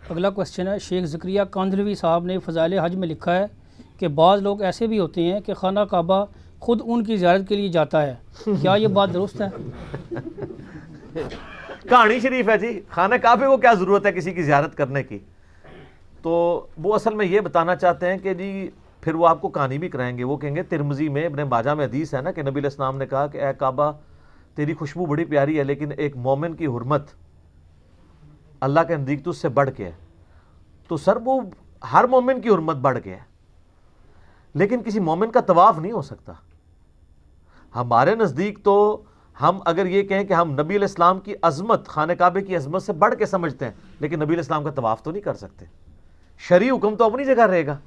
اگلا کوشچن ہے، شیخ زکریا کاندھلوی صاحب نے فضائل حج میں لکھا ہے کہ بعض لوگ ایسے بھی ہوتے ہیں کہ خانہ کعبہ خود ان کی زیارت کے لیے جاتا ہے، کیا یہ بات درست ہے؟ کہانی شریف ہے جی، خانہ کعبے کو کیا ضرورت ہے کسی کی زیارت کرنے کی؟ تو وہ اصل میں یہ بتانا چاہتے ہیں کہ جی پھر وہ آپ کو کہانی بھی کرائیں گے. وہ کہیں گے ترمذی میں ابن ماجہ میں حدیث ہے نا کہ نبی علیہ السلام نے کہا کہ اے کعبہ تیری خوشبو بڑی پیاری ہے لیکن ایک مومن کی حرمت اللہ کے نزدیک تو اس سے بڑھ کے ہے. تو سر وہ ہر مومن کی حرمت بڑھ کے ہے لیکن کسی مومن کا طواف نہیں ہو سکتا. ہمارے نزدیک تو ہم اگر یہ کہیں کہ ہم نبی علیہ السلام کی عظمت خانہ کعبے کی عظمت سے بڑھ کے سمجھتے ہیں لیکن نبی علیہ السلام کا طواف تو نہیں کر سکتے. شرعی حکم تو اپنی جگہ رہے گا،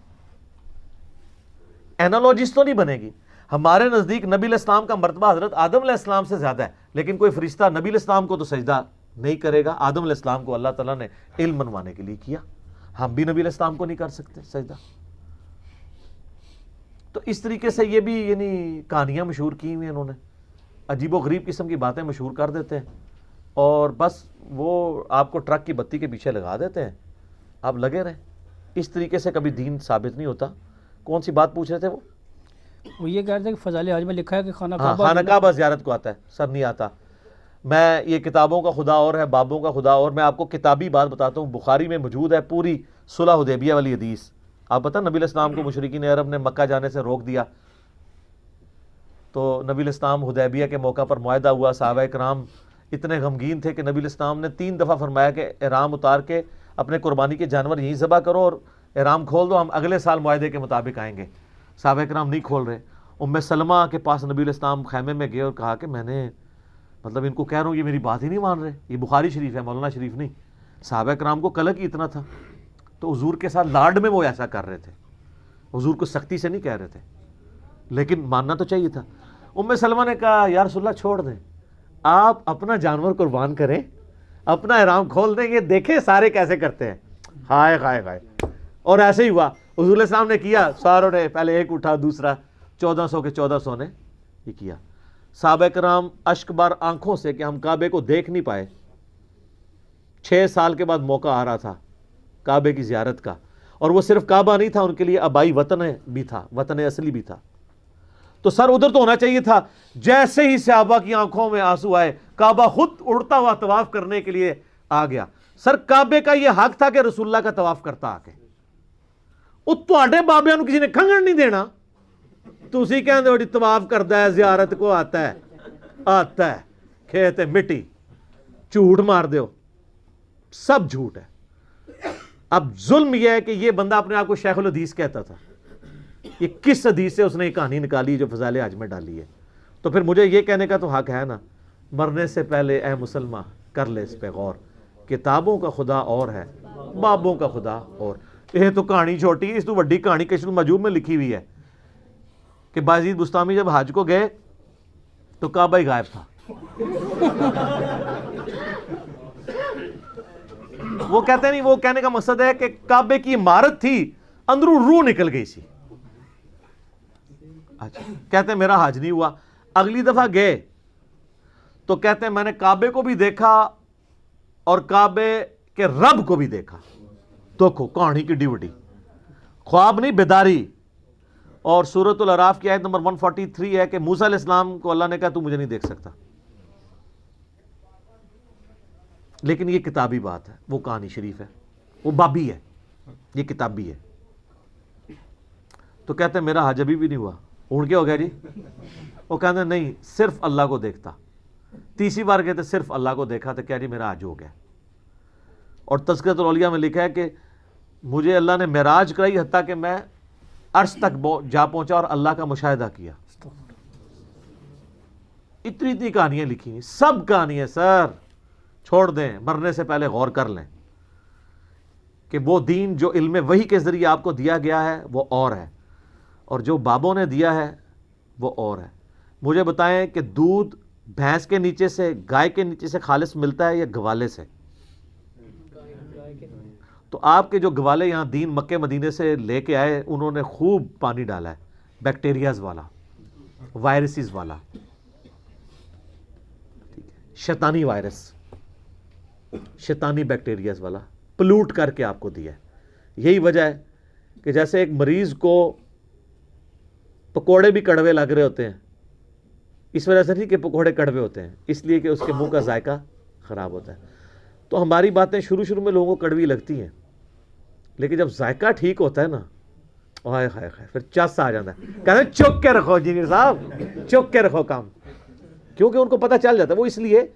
اینالوجیز تو نہیں بنے گی. ہمارے نزدیک نبی علیہ السلام کا مرتبہ حضرت آدم علیہ السلام سے زیادہ ہے لیکن کوئی فرشتہ نبی علیہ السلام کو تو سجدہ نہیں کرے گا. آدم علیہ السلام کو اللہ تعالیٰ نے علم منوانے کے لیے کیا، ہم بھی نبی علیہ السلام کو نہیں کر سکتے سجدہ. تو اس طریقے سے یہ بھی یعنی کہانیاں مشہور کی ہوئی ہیں انہوں نے، عجیب و غریب قسم کی باتیں مشہور کر دیتے ہیں اور بس وہ آپ کو ٹرک کی بتی کے پیچھے لگا دیتے ہیں، آپ لگے رہیں. اس طریقے سے کبھی دین ثابت نہیں ہوتا. کون سی بات پوچھ رہے تھے وہ یہ کہہ رہے تھے کہ فضائل حج میں لکھا ہے کہ خانہ خانہ کعبہ زیارت کو آتا ہے. سر نہیں آتا. میں یہ کتابوں کا خدا اور ہے، بابوں کا خدا اور. میں آپ کو کتابی بات بتاتا ہوں، بخاری میں موجود ہے پوری صلح حدیبیہ والی حدیث. آپ پتہ نبی علیہ السلام کو مشرکین عرب نے مکہ جانے سے روک دیا تو نبی علیہ السلام حدیبیہ کے موقع پر معاہدہ ہوا. صحابہ کرام اتنے غمگین تھے کہ نبی علیہ السلام نے 3 دفعہ فرمایا کہ احرام اتار کے اپنے قربانی کے جانور یہیں ذبح کرو اور احرام کھول دو، ہم اگلے سال معاہدے کے مطابق آئیں گے. صحابہ کرام نہیں کھول رہے. ام سلمہ کے پاس نبی علیہ السلام خیمے میں گئے اور کہا کہ میں نے مطلب ان کو کہہ رہا ہوں یہ میری بات ہی نہیں مان رہے. یہ بخاری شریف ہے، مولانا شریف نہیں. صحابہ کرام کو کلک ہی اتنا تھا تو حضور کے ساتھ لاڈ میں وہ ایسا کر رہے تھے، حضور کو سختی سے نہیں کہہ رہے تھے لیکن ماننا تو چاہیے تھا. ام سلمہ نے کہا یا رسول اللہ چھوڑ دیں، آپ اپنا جانور قربان کریں، اپنا احرام کھول دیں، یہ دیکھیں سارے کیسے کرتے ہیں. ہائے ہائے ہائے. اور ایسے ہی ہوا، حضور علیہ السلام نے کیا، ساروں نے پہلے ایک اٹھا، دوسرا 1400 کے 1400 نے یہ کیا. صحابہ کرام اشک بار آنکھوں سے کہ ہم کعبے کو دیکھ نہیں پائے. 6 سال کے بعد موقع آ رہا تھا کعبے کی زیارت کا، اور وہ صرف کعبہ نہیں تھا، ان کے لیے آبائی وطن بھی تھا، وطن اصلی بھی تھا. تو سر ادھر تو ہونا چاہیے تھا. جیسے ہی صحابہ کی آنکھوں میں آنسو آئے، کعبہ خود اڑتا ہوا طواف کرنے کے لیے آ گیا. سر کعبے کا یہ حق تھا کہ رسول اللہ کا طواف کرتا آ کے. وہ تواڈے بابیاں نو کسی نے کھنگن نہیں دینا. تسی کہندے ہو جی طواف کردا ہے، زیارت کو آتا ہے کھیت مٹی. جھوٹ مار دیو، سب جھوٹ ہے. اب ظلم یہ ہے کہ یہ بندہ اپنے آپ کو شیخ الحدیث کہتا تھا. یہ کس حدیث سے اس نے یہ کہانی نکالی جو فضائل حج میں ڈالی ہے؟ تو پھر مجھے یہ کہنے کا تو حق ہے نا، مرنے سے پہلے اے مسلمان کر لے اس پہ غور. کتابوں کا خدا اور ہے، بابوں کا خدا اور. یہ تو کہانی چھوٹی ہے، اس تو بڑی کہانی کشف المجوب میں لکھی ہوئی ہے کہ بایزید بستامی جب حج کو گئے تو کعبہ ہی غائب تھا. وہ کہتے نہیں، وہ کہنے کا مقصد ہے کہ کعبے کی عمارت تھی، اندروں روح نکل گئی سی. اچھا کہتے ہیں میرا حج نہیں ہوا. اگلی دفعہ گئے تو کہتے ہیں میں نے کعبے کو بھی دیکھا اور کعبے کے رب کو بھی دیکھا. دیکھو کہانی کی ڈیوٹی، خواب نہیں بیداری. اور سورۃ الاعراف کی آیت نمبر 143 ہے کہ موسیٰ علیہ السلام کو اللہ نے کہا تو مجھے نہیں دیکھ سکتا. لیکن یہ کتابی بات ہے، وہ کہانی شریف ہے، وہ بابی ہے، یہ کتابی ہے. تو کہتے ہیں میرا حج ابھی بھی نہیں ہوا. اڑ کے ہو گیا جی؟ وہ کہتے ہیں نہیں، صرف اللہ کو دیکھتا. 3 بار کہتے صرف اللہ کو دیکھا تو کہہ جی میرا حج ہو گیا. اور تذکرۃ الاولیاء میں لکھا ہے کہ مجھے اللہ نے معراج کرائی حتیٰ کہ میں عرش تک جا پہنچا اور اللہ کا مشاہدہ کیا. اتنی کہانیاں لکھی ہیں، سب کہانیاں. سر چھوڑ دیں، مرنے سے پہلے غور کر لیں کہ وہ دین جو علم وحی کے ذریعے آپ کو دیا گیا ہے وہ اور ہے، اور جو بابوں نے دیا ہے وہ اور ہے. مجھے بتائیں کہ دودھ بھینس کے نیچے سے، گائے کے نیچے سے خالص ملتا ہے یا گوالے سے؟ تو آپ کے جو گوالے یہاں دین مکے مدینے سے لے کے آئے، انہوں نے خوب پانی ڈالا ہے، بیکٹیریاز والا، وائرسز والا، شیطانی وائرس، شیطانی بیکٹیریاز والا پلوٹ کر کے آپ کو دیا ہے. یہی وجہ ہے کہ جیسے ایک مریض کو پکوڑے بھی کڑوے لگ رہے ہوتے ہیں, اس وجہ سے نہیں کہ پکوڑے کڑوے ہوتے ہیں, اس لیے کہ اس کے منہ کا ذائقہ خراب ہوتا ہے. تو ہماری باتیں شروع میں لوگوں کو کڑوی لگتی ہیں, لیکن جب ذائقہ ٹھیک ہوتا ہے نا, ہائے ہائے ہائے, پھر چس آ جاتا ہے. کہتے ہیں چک کے رکھو انجینئر صاحب, چک کے رکھو کام, کیونکہ ان کو پتہ چل جاتا ہے. وہ اس لیے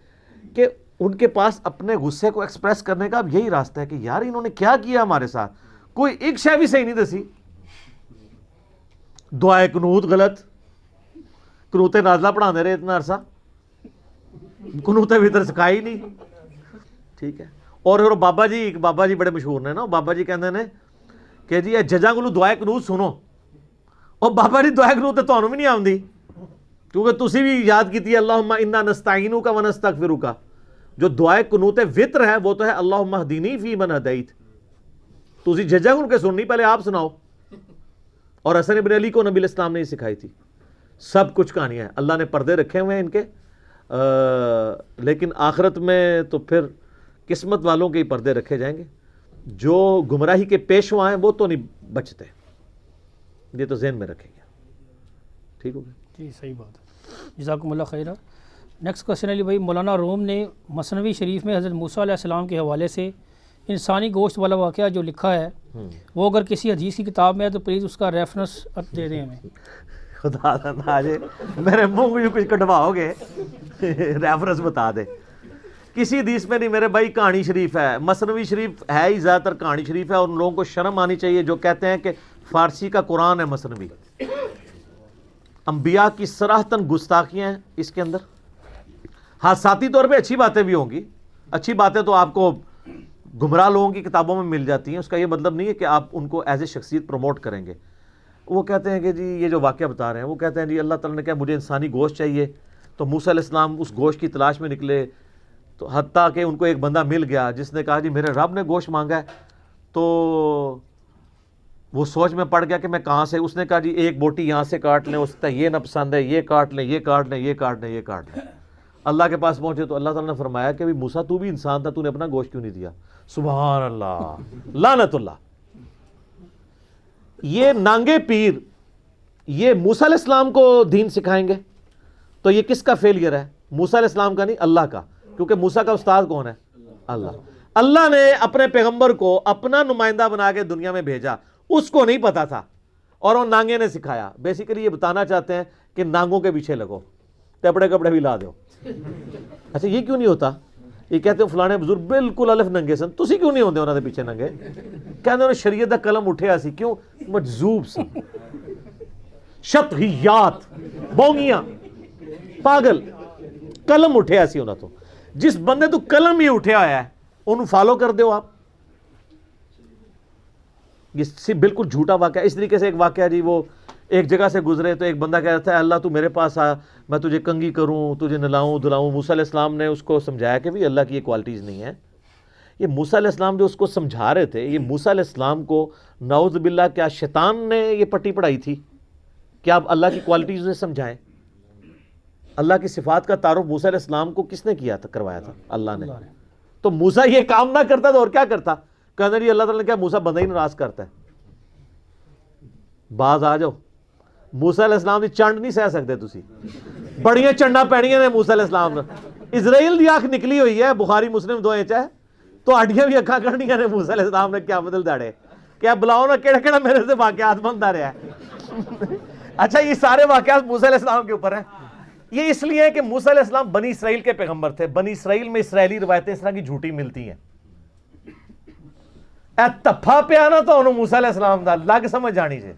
کہ ان کے پاس اپنے غصے کو ایکسپریس کرنے کا اب یہی راستہ ہے کہ یار انہوں نے کیا کیا ہمارے ساتھ, کوئی ایک شے بھی صحیح نہیں دسی. دعائے قنوت غلط, قنوت نازلہ پڑھا دے رہے اتنا عرصہ, قنوت وتر سکھائی نہیں. ٹھیک ہے. اور بابا جی بڑے مشہور نے نا, بابا جی کہندے نے کہ جی ججاں کو دعائے قنوت سنو, اور بابا جی دعائے قنوت تو تانوں بھی نہیں آندی, کیونکہ تسی بھی یاد کیتی ہے اللہم انا نستعینک و نستغفرک. جو دعائے قنوت وتر ہے وہ تو ہے اللہم اہدنی فی من ہدیت. تسی ججاں کو کے سننی, پہلے آپ سناؤ. اور حسن ابن علی کو نبی علیہ السلام نے یہ سکھائی تھی. سب کچھ کہانیاں ہیں, اللہ نے پردے رکھے ہوئے ہیں ان کے, لیکن آخرت میں تو پھر قسمت والوں کے ہی پردے رکھے جائیں گے. جو گمراہی کے پیشوا ہیں وہ تو نہیں بچتے, یہ تو ذہن میں رکھیں گے. ٹھیک ہو گیا جی, صحیح بات ہے, جزاکم اللہ خیرہ. نیکسٹ کوشچن علی بھائی, مولانا روم نے مثنوی شریف میں حضرت موسیٰ علیہ السلام کے حوالے سے انسانی گوشت والا واقعہ جو لکھا ہے وہ اگر کسی حدیث کی کتاب میں ہے تو پلیز اس کا ریفرنس دے دیں ہمیں. خدا آج میرے منہ میں کچھ کٹواؤ گے, ریفرنس بتا دے. کسی حدیث میں نہیں میرے بھائی, کہانی شریف ہے. مثنوی شریف ہے ہی زیادہ تر کہانی شریف ہے, اور ان لوگوں کو شرم آنی چاہیے جو کہتے ہیں کہ فارسی کا قرآن ہے مثنوی. انبیاء کی صراحتاً گستاخیاں ہیں اس کے اندر. ہاں ذاتی طور پہ اچھی باتیں بھی ہوں گی, اچھی باتیں تو آپ کو گمراہ لوگوں کی کتابوں میں مل جاتی ہیں. اس کا یہ مطلب نہیں ہے کہ آپ ان کو ایز اے شخصیت پروموٹ کریں گے. وہ کہتے ہیں کہ جی یہ جو واقعہ بتا رہے ہیں, وہ کہتے ہیں جی اللہ تعالیٰ نے کہا مجھے انسانی گوشت چاہیے, تو موسیٰ علیہ السلام اس گوشت کی تلاش میں نکلے, تو حتیٰ کہ ان کو ایک بندہ مل گیا جس نے کہا جی میرے رب نے گوشت مانگا ہے. تو وہ سوچ میں پڑ گیا کہ میں کہاں سے, اس نے کہا جی ایک بوٹی یہاں سے کاٹ لیں, اس کا یہ نہ پسند ہے, یہ کاٹ لیں, یہ کاٹ لیں, یہ کاٹ لیں, یہ کاٹ لیں. اللہ کے پاس پہنچے تو اللہ تعالیٰ نے فرمایا کہ موسیٰ تو بھی انسان تھا, تو نے اپنا گوشت کیوں نہیں دیا. سبحان اللہ, لعنت اللہ. یہ نانگے پیر یہ موسیٰ علیہ السلام کو دین سکھائیں گے, تو یہ کس کا فیلئر ہے؟ موسیٰ علیہ السلام کا نہیں, اللہ کا. کیونکہ موسیٰ کا استاد کون ہے؟ اللہ. اللہ نے اپنے پیغمبر کو اپنا نمائندہ بنا کے دنیا میں بھیجا, اس کو نہیں پتا تھا, اور وہ نانگے نے سکھایا. بیسیکلی یہ بتانا چاہتے ہیں کہ نانگوں کے پیچھے لگو, کپڑے کپڑے بھی لا دو. اچھا یہ کیوں نہیں ہوتا؟ یہ کہتے ہیں فلانے بزرگ بالکل الف ننگے سن, تسی کیوں نہیں ہوندے انہاں دے پیچھے ننگے؟ کہندے انہوں نے شریعت دا قلم اٹھیا سی, کیوں؟ مجذوب سن, شطحیات, بونگیاں, پاگل. قلم اٹھیا سی انہاں تو. جس بندے تو قلم ہی اٹھیا ہوا ہے انہوں فالو کر دیو آپ. یہ بالکل جھوٹا واقعہ. اس طریقے سے ایک واقعہ جی, وہ ایک جگہ سے گزرے تو ایک بندہ کہہ رہا تھا اللہ تو میرے پاس آ, میں تجھے کنگھی کروں, تجھے نلاؤں دلاؤں. موسیٰ علیہ السلام نے اس کو سمجھایا کہ بھی اللہ کی یہ کوالٹیز نہیں ہیں. یہ موسیٰ علیہ السلام جو اس کو سمجھا رہے تھے, یہ موسیٰ علیہ السلام کو نعوذ باللہ کیا شیطان نے یہ پٹی پڑھائی تھی کہ آپ اللہ کی کوالٹیز انہیں سمجھائیں؟ اللہ کی صفات کا تعارف موسیٰ علیہ السلام کو کس نے کیا تھا, کروایا تھا؟ اللہ نے. تو موسیٰ یہ کام نہ کرتا تو اور کیا کرتا؟ کہتے ہیں اللہ تعالیٰ نے کیا موسیٰ بندہ ہی ناراض کرتا ہے. باز آ جاؤ, موسیٰ علیہ السلام دی چنڈ نہیں سہ سکتے تسی, بڑیاں چنڈا پینیاں نے موسیٰ علیہ السلام نے. اسرائیل دی آنکھ نکلی ہوئی ہے, بخاری مسلم دو انچ ہے, تو اڈیاں بھی اکھاں کرنیاں نے موسیٰ علیہ السلام نے کیا بدل داڑے کیا بلاؤ نا کیڑا کیڑا میرے سے واقعات بنتا رہا ہے. اچھا یہ سارے واقعات موسیٰ علیہ السلام کے اوپر ہیں. یہ اس لیے ہے کہ موسیٰ علیہ السلام بنی اسرائیل کے پیغمبر تھے. بنی اسرائیل میں اسرائیلی روایتیں اس طرح کی جھوٹی ملتی ہیں. اے تفا پیا نا تو انہوں موسیٰ علیہ السلام دا لگ سمجھ جانی سے,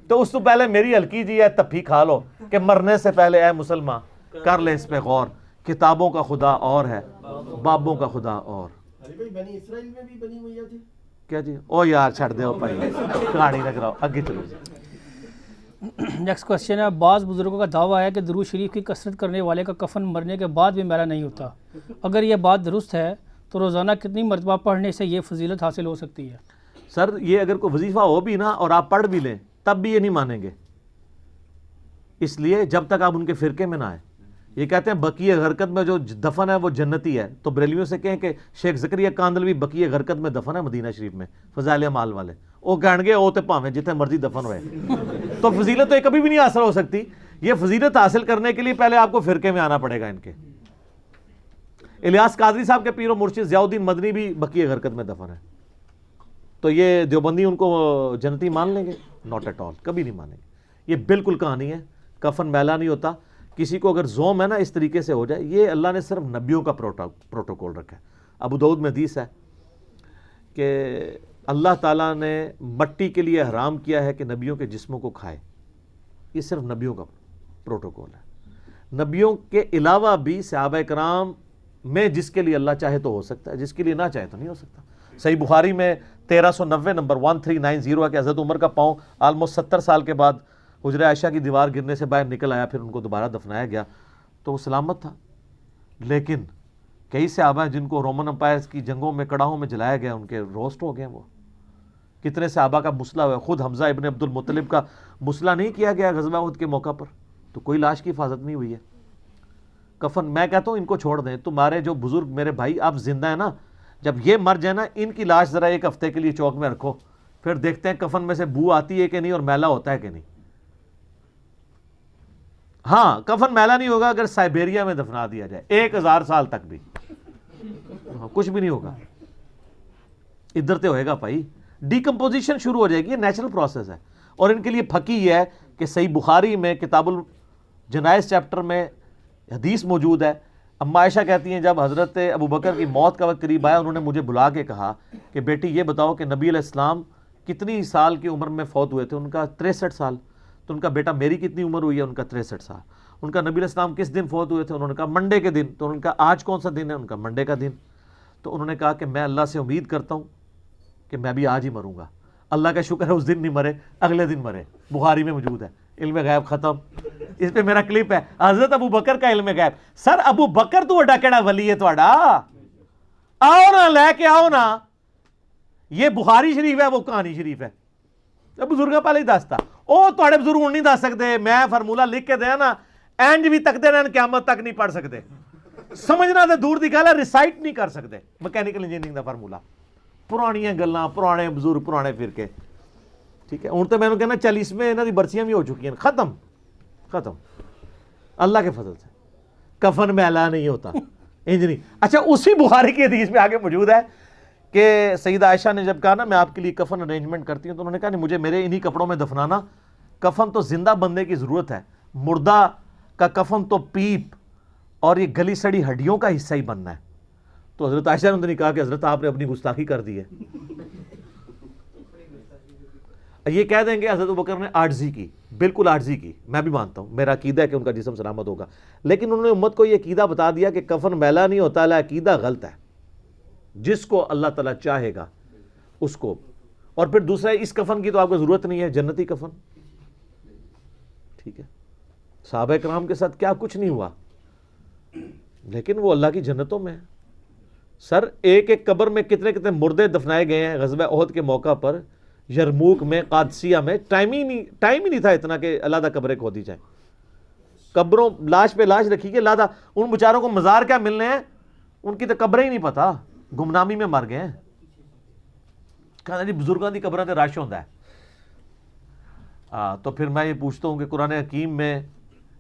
تو اس تو پہلے میری ہلکی جی ہے تفی کھا لو کہ مرنے سے پہلے اے مسلمان کر لے اس پہ غور. کتابوں کا خدا اور ہے, بابوں کا خدا اور. بنی اسرائیل میں بھی بنی ہوئی تھی کیا جی؟ او یار چھڑ دے او بھائی, کہانی نہ کراؤ, اگے چلو جی. نیکسٹ کوشچن ہے, بعض بزرگوں کا دعویٰ ہے کہ درود شریف کی کثرت کرنے والے کا کفن مرنے کے بعد بھی میلا نہیں ہوتا. اگر یہ بات درست ہے تو روزانہ کتنی مرتبہ پڑھنے سے یہ فضیلت حاصل ہو سکتی ہے؟ سر یہ اگر کوئی وظیفہ ہو بھی نا اور آپ پڑھ بھی لیں تب بھی یہ نہیں مانیں گے, اس لیے جب تک آپ ان کے فرقے میں نہ آئیں. یہ کہتے ہیں بقیہ غرقت میں جو دفن ہے وہ جنتی ہے، تو بریلویوں سے کہیں کہ شیخ زکریا کاندلوی بقیہ غرقت میں دفن ہے مدینہ شریف میں، فضائل اعمال والے، وہ کہیں گے وہ تے پاویں جتنے مرضی دفن ہوئے۔ تو فضیلت تو یہ کبھی بھی نہیں حاصل ہو سکتی، یہ فضیلت حاصل کرنے کے لیے پہلے آپ کو فرقے میں آنا پڑے گا ان کے۔ الیاس قادری صاحب کے پیر و مرشد ضیاء الدین مدنی بھی بقیہ غرقت میں دفن ہے، تو یہ دیوبندی ان کو جنتی مان لیں گے؟ ناٹ ایٹ آل، کبھی نہیں مانیں گے۔ یہ بالکل کہانی ہے، کفن میلا نہیں ہوتا۔ کسی کو اگر زوم ہے نا اس طریقے سے ہو جائے، یہ اللہ نے صرف نبیوں کا پروٹوکول رکھا ہے۔ ابو داؤد میں حدیث ہے کہ اللہ تعالیٰ نے مٹی کے لیے حرام کیا ہے کہ نبیوں کے جسموں کو کھائے، یہ صرف نبیوں کا پروٹوکول ہے۔ نبیوں کے علاوہ بھی صحابہ کرام میں جس کے لیے اللہ چاہے تو ہو سکتا ہے، جس کے لیے نہ چاہے تو نہیں ہو سکتا۔ صحیح بخاری میں 1390 نمبر 1390 ہے کہ حضرت عمر کا پاؤں آلموسٹ 70 سال کے بعد حجرہ عائشہ کی دیوار گرنے سے باہر نکل آیا، پھر ان کو دوبارہ دفنایا گیا تو وہ سلامت تھا۔ لیکن کئی صحابہ ہیں جن کو رومن امپائرز کی جنگوں میں کڑاہوں میں جلایا گیا، ان کے روسٹ ہو گئے۔ وہ کتنے صحابہ کا مسئلہ ہوا، خود حمزہ ابن عبد المطلب کا مسئلہ نہیں کیا گیا غزوہ احد کے موقع پر، تو کوئی لاش کی حفاظت نہیں ہوئی ہے۔ کفن میں کہتا ہوں ان کو چھوڑ دیں، تمہارے جو بزرگ میرے بھائی آپ زندہ ہیں نا، جب یہ مر جائے نا ان کی لاش ذرا ایک ہفتے کے لیے چوک میں رکھو، پھر دیکھتے ہیں کفن میں سے بو آتی ہے کہ نہیں اور میلا ہوتا ہے کہ نہیں۔ ہاں کفن میلا نہیں ہوگا اگر سائبیریا میں دفنا دیا جائے 1000 سال تک بھی کچھ بھی نہیں ہوگا، ادھر تے ہوئے گا بھائی، ڈیکمپوزیشن شروع ہو جائے گی، یہ نیچرل پروسیس ہے۔ اور ان کے لیے پھکی یہ ہے کہ صحیح بخاری میں کتاب الجنائز چیپٹر میں حدیث موجود ہے، اما عائشہ کہتی ہیں جب حضرت ابو بکر کی موت کا وقت قریب آیا، انہوں نے مجھے بلا کے کہا کہ بیٹی یہ بتاؤ کہ نبی علیہ السلام کتنی سال کی عمر میں فوت ہوئے تھے؟ ان کا 63 سال۔ تو ان کا بیٹا میری کتنی عمر ہوئی ہے؟ ان کا 63 سال۔ ان کا نبی علیہ السلام کس دن فوت ہوئے تھے؟ انہوں نے کہا منڈے کے دن۔ تو ان کا آج کون سا دن ہے؟ ان کا منڈے کا دن۔ تو انہوں نے کہا کہ میں اللہ سے امید کرتا ہوں کہ میں بھی آج ہی مروں گا۔ اللہ کا شکر ہے اس دن نہیں مرے، اگلے دن مرے، بخاری میں موجود ہے۔ علم غیب ختم، اس پہ میرا کلپ ہے حضرت ابو بکر کا علم غیب۔ سر ابو بکر تو اڈا کیڑا ولی ہے تہاڈا؟ آؤ نا لے کے آؤ نا، یہ بخاری شریف ہے وہ کہانی شریف ہے، بزرگاں پہلے ہی دستا، او تہاڈے بزرگ ہن نہیں دس سکتے، میں فارمولہ لکھ کے دیا نا، اینج بھی تکتے رہن قیامت تک نہیں پڑھ سکتے، سمجھنا تو دور دی گل ہے، ریسائٹ نہیں کر سکتے مکینیکل انجینئرنگ دا فارمولہ، پرانیاں گلاں، پرانے بزرگ، پرانے فرقے، ٹھیک ہے۔ ہوں تو میں نے کہنا 40ویں انہاں دی برسیاں بھی ہو چکی ہیں، ختم اللہ کے فضل سے۔ کفن میلا نہیں ہوتا، انج نہیں۔ اچھا اسی بخاری کی حدیث میں آگے موجود ہے کہ سیدہ عائشہ نے جب کہا نا میں آپ کے لیے کفن ارینجمنٹ کرتی ہوں، تو انہوں نے کہا نہیں مجھے میرے انہی کپڑوں میں دفنانا، کفن تو زندہ بندے کی ضرورت ہے، مردہ کا کفن تو پیپ اور یہ گلی سڑی ہڈیوں کا حصہ ہی بننا ہے۔ تو حضرت عائشہ نے کہا کہ حضرت آپ نے اپنی گستاخی کر دی ہے۔ یہ کہہ دیں گے حضرت ابوبکر نے عاجزی کی، بالکل عاجزی کی، میں بھی مانتا ہوں، میرا عقیدہ ہے کہ ان کا جسم سلامت ہوگا، لیکن انہوں نے امت کو یہ عقیدہ بتا دیا کہ کفن میلا نہیں ہوتا، عقیدہ غلط ہے، جس کو اللہ تعالیٰ چاہے گا اس کو۔ اور پھر دوسرا اس کفن کی تو آپ کو ضرورت نہیں ہے، جنتی کفن، ٹھیک ہے۔ صحابہ کرام کے ساتھ کیا کچھ نہیں ہوا، لیکن وہ اللہ کی جنتوں میں ہے۔ سر ایک ایک قبر میں کتنے کتنے مردے دفنائے گئے ہیں غزوہ احد کے موقع پر، یرموک میں، قادسیہ میں، ٹائم ہی نہیں تھا اتنا کہ علیحدہ قبریں کھودی جائیں، قبروں لاش پہ لاش رکھی گئی علیحدہ، ان بیچاروں کو مزار کیا ملنے ہیں، ان کی تو قبریں ہی نہیں پتا، گمنامی میں مر گئے ہیں۔ کہنا جی بزرگاں دی قبریں تے رش ہوندا ہے۔ تو پھر میں یہ پوچھتا ہوں کہ قرآن حکیم میں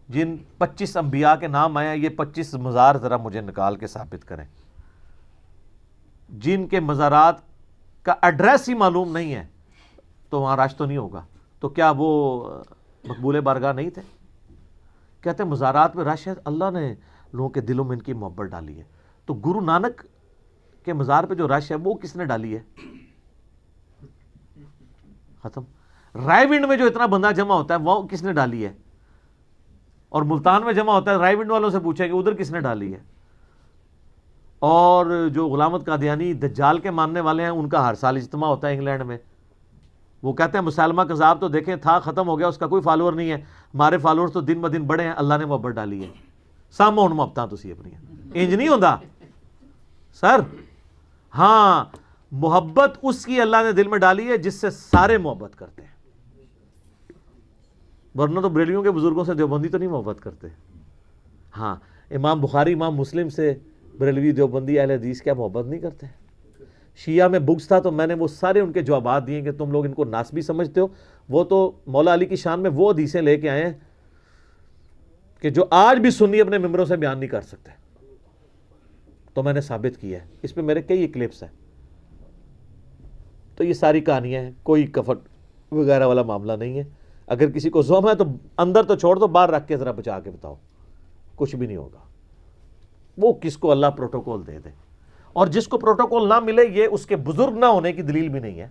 جن 25 انبیاء کے نام آئے ہیں، یہ 25 مزار ذرا مجھے نکال کے ثابت کریں، جن کے مزارات کا ایڈریس ہی معلوم نہیں ہے، تو وہاں رش تو نہیں ہوگا۔ تو کیا وہ مقبول بارگاہ نہیں تھے؟ کہتے ہیں مزارات میں رش ہے، اللہ نے لوگوں کے دلوں میں ان کی محبت ڈالی ہے۔ تو گرو نانک کے مزار پہ جو رش ہے وہ کس نے ڈالی ہے؟ ختم۔ رائے ونڈ میں جو اتنا بندہ جمع ہوتا ہے وہ کس نے ڈالی ہے؟ اور ملتان میں جمع ہوتا ہے، رائے ونڈ والوں سے پوچھیں کہ ادھر کس نے ڈالی ہے؟ اور جو غلامت قادیانی دجال کے ماننے والے ہیں، ان کا ہر سال اجتماع ہوتا ہے انگلینڈ میں، وہ کہتے ہیں مسلمہ کذاب تو دیکھیں تھا، ختم ہو گیا، اس کا کوئی فالوور نہیں ہے، ہمارے فالوور تو دن بدن بڑھے ہیں، اللہ نے محبت ڈالی ہے۔ سامو ہن محبتاں تسی اپنی انج نہیں ہوندا سر، ہاں محبت اس کی اللہ نے دل میں ڈالی ہے جس سے سارے محبت کرتے ہیں، ورنہ تو بریلیوں کے بزرگوں سے دیوبندی تو نہیں محبت کرتے۔ ہاں امام بخاری امام مسلم سے بریلوی دیوبندی اہل حدیث کیا محبت نہیں کرتے؟ شیعہ میں بغض تھا تو میں نے وہ سارے ان کے جوابات دیے کہ تم لوگ ان کو ناسبی سمجھتے ہو. وہ تو مولا علی کی شان میں وہ حدیثیں لے کے آئے ہیں کہ جو آج بھی سنی اپنے ممبروں سے بیان نہیں کر سکتے. تو میں نے ثابت کیا ہے, اس پہ میرے کئی کلپس ہیں. تو یہ ساری کہانیاں ہیں, کوئی کفر وغیرہ والا معاملہ نہیں ہے. اگر کسی کو زوم ہے تو اندر تو چھوڑ دو, باہر رکھ کے ذرا بچا کے بتاؤ, کچھ بھی نہیں ہوگا. وہ کس کو اللہ پروٹوکول دے دے, اور جس کو پروٹوکول نہ ملے یہ اس کے بزرگ نہ ہونے کی دلیل بھی نہیں ہے,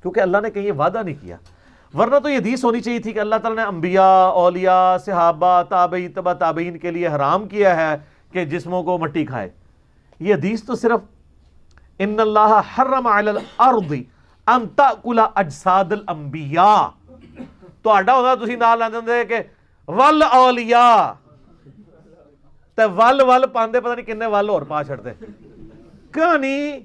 کیونکہ اللہ نے کہیں یہ وعدہ نہیں کیا. ورنہ تو یہ حدیث ہونی چاہیے تھی کہ اللہ تعالیٰ نے انبیاء, اولیاء, صحابہ, تابعین, تبع تابعین کے لیے حرام کیا ہے کہ جسموں کو مٹی کھائے. یہ حدیث تو صرف ان اللہ حرم علی الارض ان تاکل اجساد الانبیاء, تو آڈا ہوتا تسی نال لاندے ہوندے کہ ول اولیاء تے ول پاندے پتہ نہیں کنے ول اور پا چھڑتے. کہانی